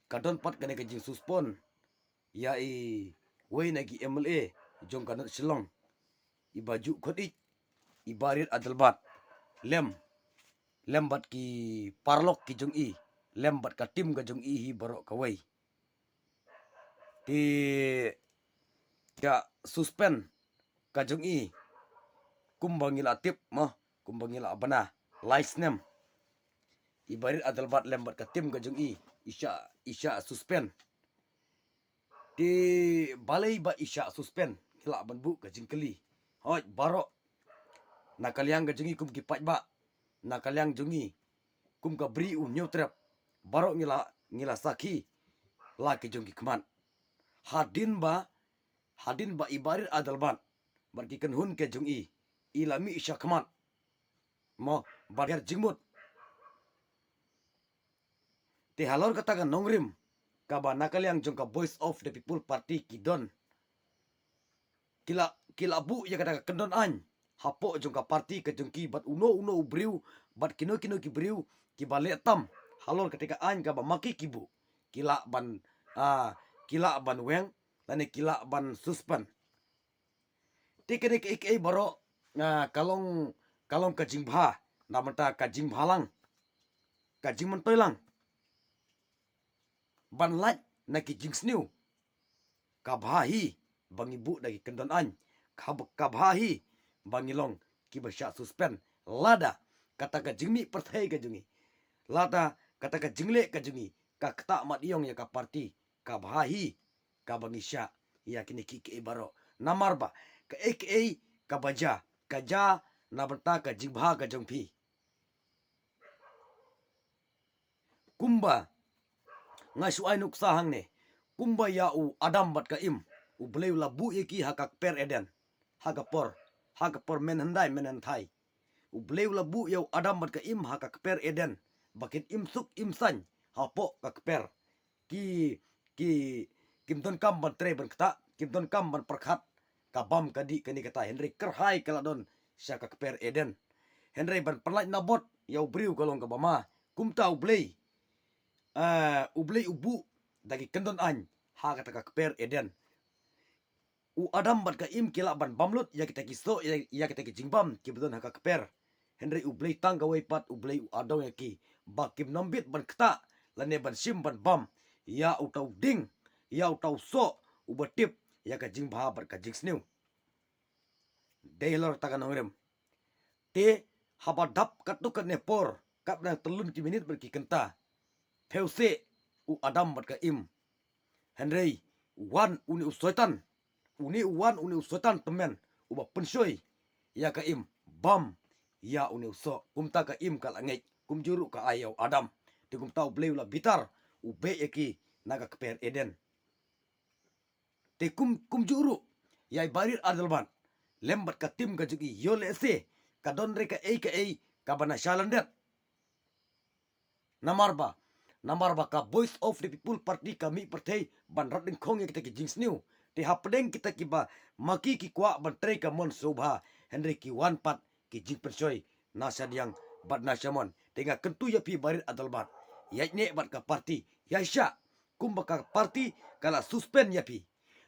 kadon pat kane kajing suspon ya wei nagi MLA jong kanat silong i baju kodik i barir adalbat lembat ki parlok ki jong i lembat ka tim ka jong i hi barok ka wei ti ya suspend ka jong i kumbangila tip mo kumbangila bana license i barir adalbat lembat ka tim ka jong i isya suspend ti balai ba isya suspend kila banbu ka jingkeli hoj barok nakaliang ka jongi kum ki paj ba nakaliang jongi kum ka bri u nyotrep barok ngila saki la ki jongi keman hadin ba ibarir adalban barki kan hun ke jongi ilami isya keman mo bagar jingmut te halor kata kan nongrim kaba nakaliang jong ka voice of the people party kidon kila bu ya kata kendon an hapo jong ka parti ke jongki bat uno briu bat kino ki briu ki bale tam halor ketika an ka ba maki kibu kila ban weng lane kila ban suspend tikene ke baro kalong ka jingbha namata ka jingbhalang ka jingmentoilang ban laj na ki jingsniu ka bhahi bangibu dagi kendon an ka bhahi bangilong ki basya suspend lada kata ka jingmi perthai ka jungi lada kata ka jingle ka jungi ka kta mat yong ya ka parti ka bhahi ka bangisya ya kini ki baro namarba ka ka baja ka ja na berta ka jingbha ka jongpi kumba ngasu ainuk sahang ne kumba ya u adam bat ka im u bleu la bu yeki hakak per eden hagapor men handai men thai u bleu la bu yau adam bat ka im hakak per eden bakit im suk im san hapo ka per ki kim don kam ban tre ban kta kim don kam ban perkhat ka bam kadi kani kata henry kerhai kala don sya ka per eden henry ban perlaj nabot yau briu kalong ka bama kumta u blei ubu dagi kendon an ha kata ka per eden u adam bat ka im kila ban bamlut ya kita kiso ya kita ki jingbam ki bedon ha ka per henry u blei tang ka pat u blei u adong ya ki bakim nombit ban kta lane ban sim ban bam ya u tau ding ya u tau so u batip ya ka jingbha bat ka jingsniu deilor takan nongrem te haba dap katukan ne por kap na telun ki minit berki kenta Pause u adam bat ka im henry wan uni usoitan uni usoitan temen uba pensoi ya ka im bam ya uni uso kumta ka im kal angej kum juru ka ayau adam de kum tau bleu la bitar u be eki naga keper eden te kum juru yai barir adalban lembat ka tim ka jugi yole se ka don reka ka bana shalandet namarba ka voice of the people party kami perthei ban rat ding khong kita ki jingsniu te hapdeng kita ki ba maki ki kwa ban tre ka mon sobha henry ki wan pat ki jing persoi nasadiang bat nasamon tenga kentu ya pi barir adalbat yaitne bat ka party yaisha kumba ka party kala suspend ya pi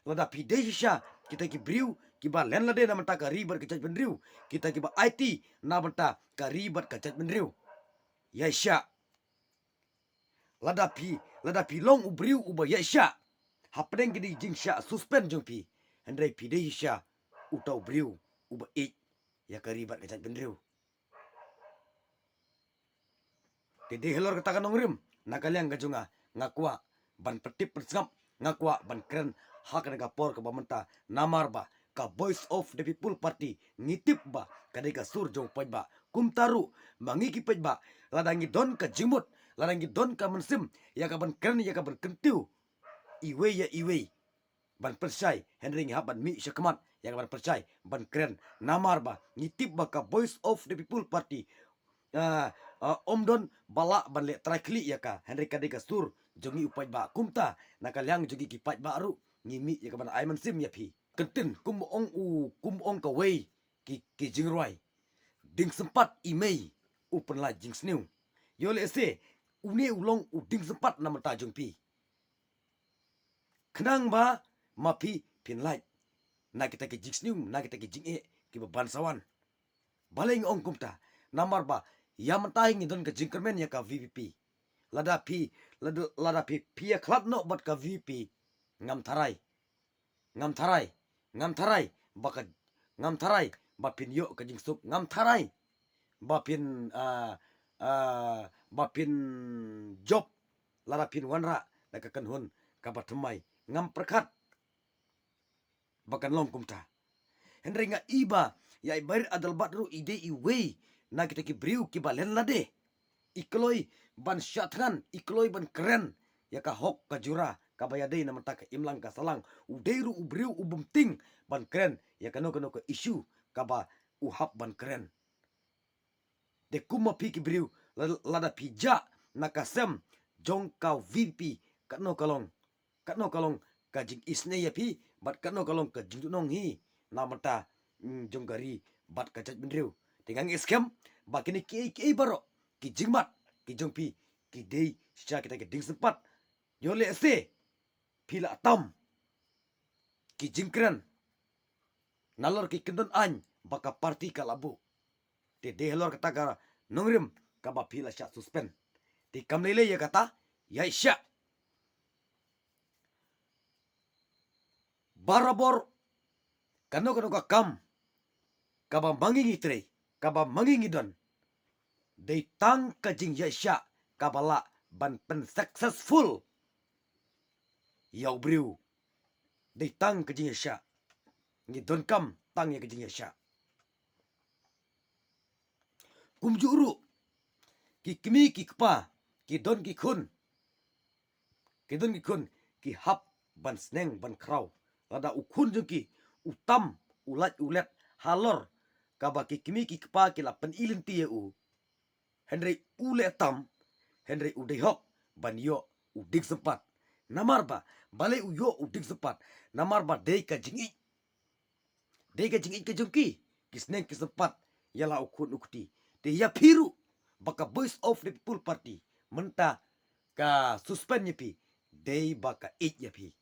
lada pi desha kita ki briu ki ba len lade namata ka ribat ka chat benriu kita ki ba IT namata ka ribat ka chat benriu yaisha lada pi long ubriu uba yesha hapdeng gidi jingsha suspend jong pi hendrai pi de sha utau briu uba ya karibat kecak benriu de helor kata kanongrim nakaliang gajunga ngakwa ban petip persngap ngakwa ban keren hak nega por ke bamenta namarba ka voice of the people party ngitip ba kadai ka sur jong pajba kumtaru mangiki pajba ladangi don ka jimut ladangi don ka mensim ya ka ban keren ya ka ban kentiu iwe ban persai henry haban mi syakmat ya ka ban persai ban keren namarba ngitip ba ka voice of the people party omdon bala ban le trakli ya ka henry kadai ka sur jongi upajba kumta nakaliang jogi ki pajba aru ngimi ya ka ban aiman sim ya pi kentin kum ong ka wei ki jingroi ding sempat imei upen la jing sniu yo le se uni ulong uding sempat na mata jong pi Kenang ba mapi pin light. Na kita ke jiksnium, na kita ke jing ki bansawan. Baling ong kumta. Namar ba ya mentahing idon ke jingkermen ya ka VVP. Lada pi ya klat no bat ka VVP. Ngam tarai baka ngam tarai bapin yo ke jingsuk ngam tarai bapin bapin job lada pin wanra nakakan hun kabatumai ngam perkat bakan long kumta. Henry nga iba ya ibar adal batru ide iwe na kita ki briu ki balen lade ikloi ban syatran ikloi ban keren ya ka hok ka jura ka bayade na mata ka imlang ka salang udeiru ubriu ubumting ban keren ya kano ka isu ka ba uhap ban keren de kuma pi ki briu lada pija na kasem jong ka VP kano kalong ka jing isne ya pi bat kano kalong ka jing nong hi na mata jong gari bat ka jat bendriu dengan iskem bakini ki baro ki jingmat ki jong pi ki dei sya kita ke ding sempat yole se pila tam ki jingkren nalor ki kendon an baka parti kalabu te de helor kata ka nongrim ka ba pila sya suspend ti kamlele ya kata ya sya barabor kano ka kam kaba mangingi tre kaba mangingi don they tang ka jing ya sya kabala ban pen successful yau briu they tang ka jing ya sya ngi don kam tang ya ka jing ya sya kum juru ki kimi ki kpa ki don ki kun ki hap ban sneng ban kraw lada ukun jeng ki utam ulet halor kaba ki kimi ki kpa ki lapen ilin ti u Henry ule tam Henry udehok ban yo udik sempat namar ba bale uyo udik sempat namar ba dei ka jingi ka jengki kisneng ki sempat yala ukun ukti de ya piru baka voice of the people party menta ka suspend nyepi dei baka it nyepi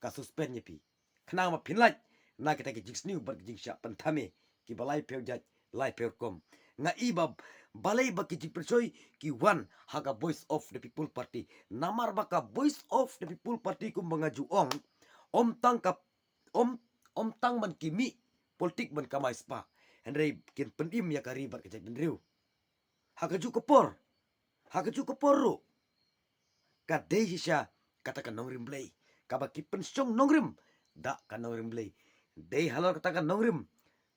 ka suspend nyepi kena ma pinlaj na kita ki jingsniu bar ki jingsya pentame ki balai peu jaj lai peu kom nga iba balai baki jing persoi ki wan haga voice of the people party namar baka voice of the people party kum mangaju om tang man kimi politik man kamai spa henry kin pendim ya karibat ke jaj bendriu hakaju kepor ru ka dei hisya katakan nongrim blay kaba ki pensyong nongrim da ka nongrim blay dei halor katakan nongrim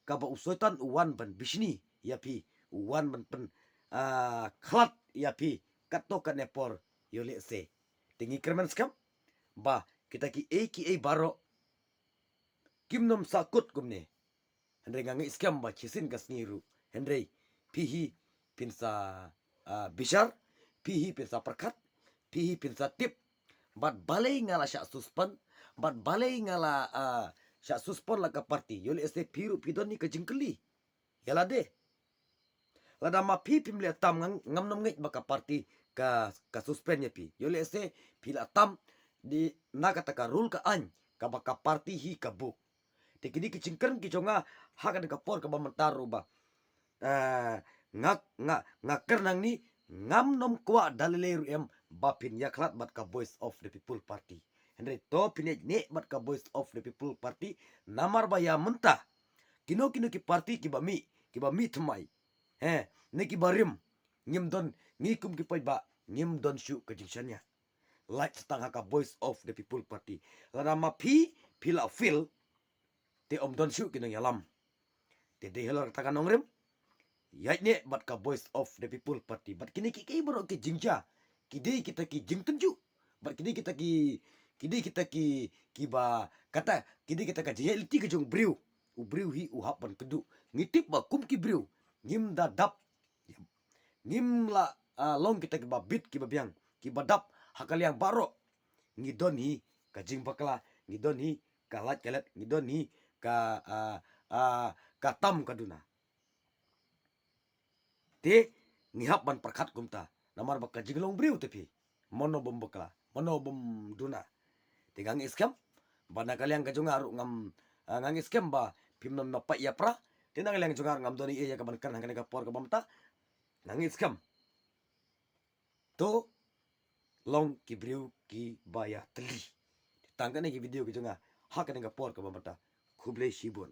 kaba usoitan uwan ban bisni yapi uwan ban pen klat yapi kato ka nepor yole se tingi kerman skam ba kita ki baro kimnom sakut kumne Henry ngangi skam ba chisin kasniru Henry pihi pinsa bishar pihi pinsa perkat pihi pinsa tip bat balai ngala syak suspend bat balai ngala syak suspend la ka parti yole se piru pidoni ka jingkeli yala de lada ma pi pimle tam ngam nom ngit baka parti ka suspend ya pi yole se pila tam di na kata ka rule ka an ka baka parti hi ka buk te kini ki cingkern ki jonga hakan ka por ka bamentaru ba ngaker nang ni ngam nom kwa dalile em bapin yaklat bat ka voice of the people party henry to pinej ne bat ka voice of the people party namar ba ya mentah kino ki parti ki ba mi thmai ne ki barim ngim don ngikum ki pai ba ngim don shu ka jingsanya like stang ka voice of the people party lada ma pila fil te om don shu ki nang yalam te de helor ta kanong rem yai ne bat ka voice of the people party bat kini ki bro ki jingja kide kita ki jingtenju bat kide kita ki ba kata kide kita ka jelti ke jong briu ubriu hi uhap ban kedu ngitip ba kum ki briu ngim da dap ngim la long kita ki ba bit ki ba biang ki ba dap hakal yang baro ngidon hi ka jing bakla ngidon hi ka lat kelet ngidon hi ka tam kaduna te ngihap ban perkat kumta namar baka jinglong briu tepi mono bom bakla mono bom duna tegang iskam Bana kaliang ka junga ru ngam ngangi scam ba pim nam pa ya pra tina kaliang junga ngam doni iya ka ban kan ka por ka bamta ngangi scam to long ki briu ki baya tli tangka ne ki video ki junga ha ka por ka bamta khuble shibun